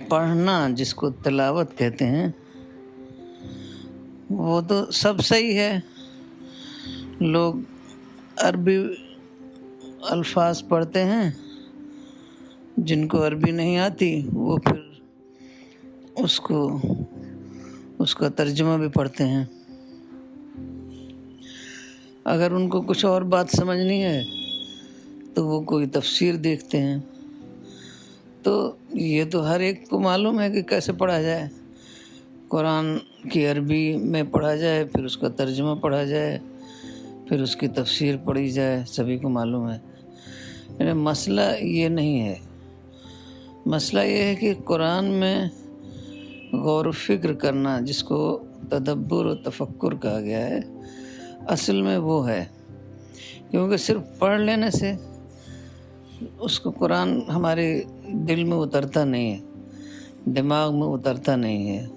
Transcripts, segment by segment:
پڑھنا جس کو تلاوت کہتے ہیں وہ تو سب صحیح ہے. لوگ عربی الفاظ پڑھتے ہیں، جن کو عربی نہیں آتی وہ پھر اس کا ترجمہ بھی پڑھتے ہیں. اگر ان کو کچھ اور بات سمجھنی ہے تو وہ کوئی تفسیر دیکھتے ہیں. تو یہ تو ہر ایک کو معلوم ہے کہ کیسے پڑھا جائے. قرآن کی عربی میں پڑھا جائے، پھر اس کا ترجمہ پڑھا جائے، پھر اس کی تفسیر پڑھی جائے، سبھی کو معلوم ہے. یعنی مسئلہ یہ نہیں ہے. مسئلہ یہ ہے کہ قرآن میں غور و فکر کرنا، جس کو تدبر و تفکر کہا گیا ہے، اصل میں وہ ہے. کیونکہ صرف پڑھ لینے سے اس کو قرآن ہمارے دل میں اترتا نہیں ہے، دماغ میں اترتا نہیں ہے.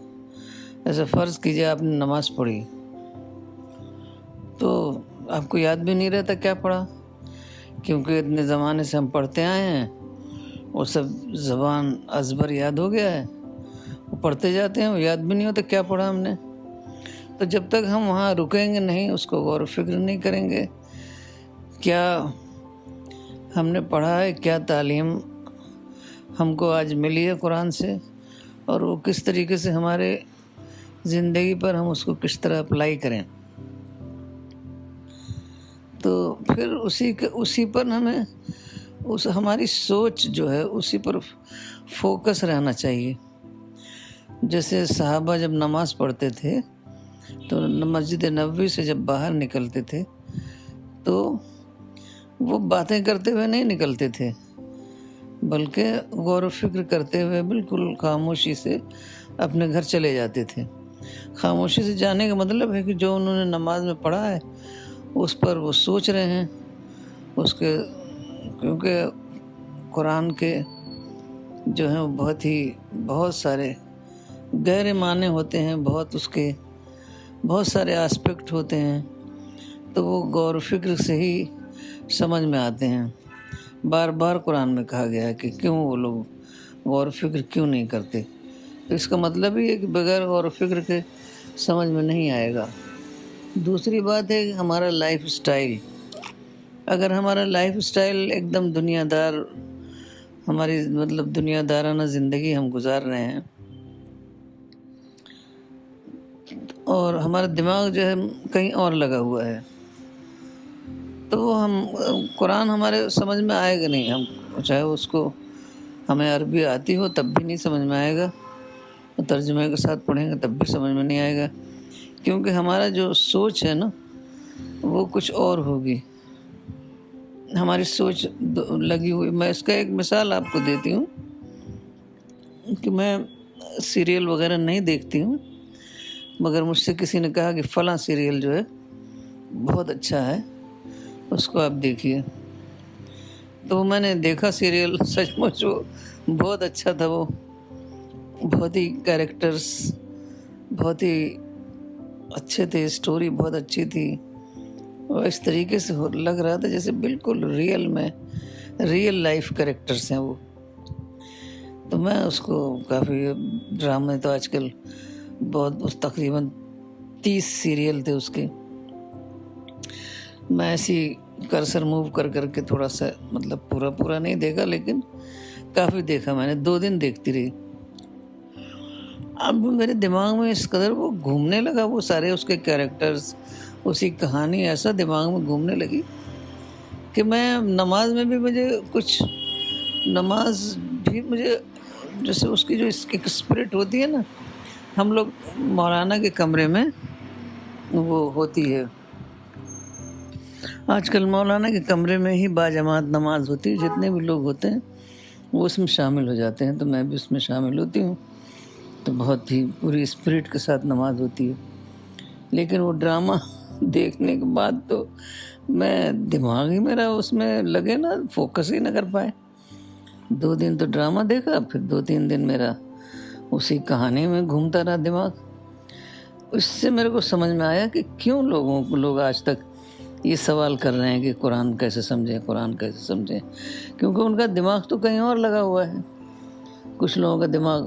ایسے فرض کیجئے آپ نے نماز پڑھی تو آپ کو یاد بھی نہیں رہتا کیا پڑھا، کیونکہ اتنے زمانے سے ہم پڑھتے آئے ہیں، وہ سب زبان ازبر یاد ہو گیا ہے. وہ پڑھتے جاتے ہیں، وہ یاد بھی نہیں ہوتا کیا پڑھا ہم نے. تو جب تک ہم وہاں رکیں گے نہیں، اس کو غور و فکر نہیں کریں گے کیا ہم نے پڑھا ہے، کیا تعلیم ہم کو آج ملی ہے قرآن سے، اور وہ کس طریقے سے ہمارے زندگی پر ہم اس کو کس طرح اپلائی کریں. تو پھر اسی پر ہمیں ہماری سوچ جو ہے اسی پر فوکس رہنا چاہیے. جیسے صحابہ جب نماز پڑھتے تھے تو مسجد نبوی سے جب باہر نکلتے تھے تو وہ باتیں کرتے ہوئے نہیں نکلتے تھے، بلکہ غور و فکر کرتے ہوئے بالکل خاموشی سے اپنے گھر چلے جاتے تھے. خاموشی سے جانے کا مطلب ہے کہ جو انہوں نے نماز میں پڑھا ہے اس پر وہ سوچ رہے ہیں، کیونکہ قرآن کے جو ہیں بہت سارے گہرے معنی ہوتے ہیں، بہت سارے آسپیکٹ ہوتے ہیں. تو وہ غور و فکر سے ہی سمجھ میں آتے ہیں. بار بار قرآن میں کہا گیا ہے کہ کیوں وہ لوگ غور و فکر کیوں نہیں کرتے. تو اس کا مطلب ہی ہے کہ بغیر غور و فکر کے سمجھ میں نہیں آئے گا. دوسری بات ہے کہ ہمارا لائف سٹائل. اگر ہمارا لائف سٹائل ایک دم دنیا دار، ہماری دنیا دارانہ زندگی ہم گزار رہے ہیں، اور ہمارا دماغ جو ہے کہیں اور لگا ہوا ہے، تو قرآن ہمارے سمجھ میں آئے گا نہیں. ہم چاہے اس کو ہمیں عربی آتی ہو تب بھی نہیں سمجھ میں آئے گا، ترجمے کے ساتھ پڑھیں گے تب بھی سمجھ میں نہیں آئے گا. کیونکہ ہمارا جو سوچ ہے نا وہ کچھ اور ہوگی. ہماری سوچ لگی ہوئی. میں اس کا ایک مثال آپ کو دیتی ہوں کہ میں سیریل وغیرہ نہیں دیکھتی ہوں، مگر مجھ سے کسی نے کہا کہ فلاں سیریل جو ہے بہت اچھا ہے، اس کو آپ دیکھیے. تو میں نے دیکھا سیریل، سچ مچ وہ بہت اچھا تھا. وہ بہت ہی کیریکٹرز بہت ہی اچھے تھے، اسٹوری بہت اچھی تھی، اور اس طریقے سے لگ رہا تھا جیسے بالکل ریئل لائف کیریکٹرز ہیں وہ. تو میں اس کو کافی ڈرامے تو آج کل تقریباً 30 سیریل تھے اس کے. میں ایسی کرسر موو کر کے تھوڑا سا پورا نہیں دیکھا، لیکن کافی دیکھا میں نے. 2 دن دیکھتی رہی. اب میرے دماغ میں اس قدر وہ گھومنے لگا، وہ سارے اس کے کیریکٹرز، اسی کہانی ایسا دماغ میں گھومنے لگی کہ میں نماز میں بھی مجھے جیسے اس کی جو ایک اسپرٹ ہوتی ہے نا، ہم لوگ مولانا کے کمرے میں وہ ہوتی ہے. آج کل مولانا کے کمرے میں ہی باجماعت نماز ہوتی ہے. جتنے بھی لوگ ہوتے ہیں وہ اس میں شامل ہو جاتے ہیں، تو میں بھی اس میں شامل ہوتی ہوں. تو بہت ہی پوری اسپرٹ کے ساتھ نماز ہوتی ہے. لیکن وہ ڈرامہ دیکھنے کے بعد تو دماغ ہی میرا اس میں لگے نا، فوکس ہی نہ کر پائے. 2 دن تو ڈرامہ دیکھا، پھر 2-3 دن میرا اسی کہانی میں گھومتا رہا دماغ. اس سے میرے کو سمجھ میں آیا کہ کیوں لوگ آج تک یہ سوال کر رہے ہیں کہ قرآن کیسے سمجھیں. کیونکہ ان کا دماغ تو کہیں اور لگا ہوا ہے. کچھ لوگوں کا دماغ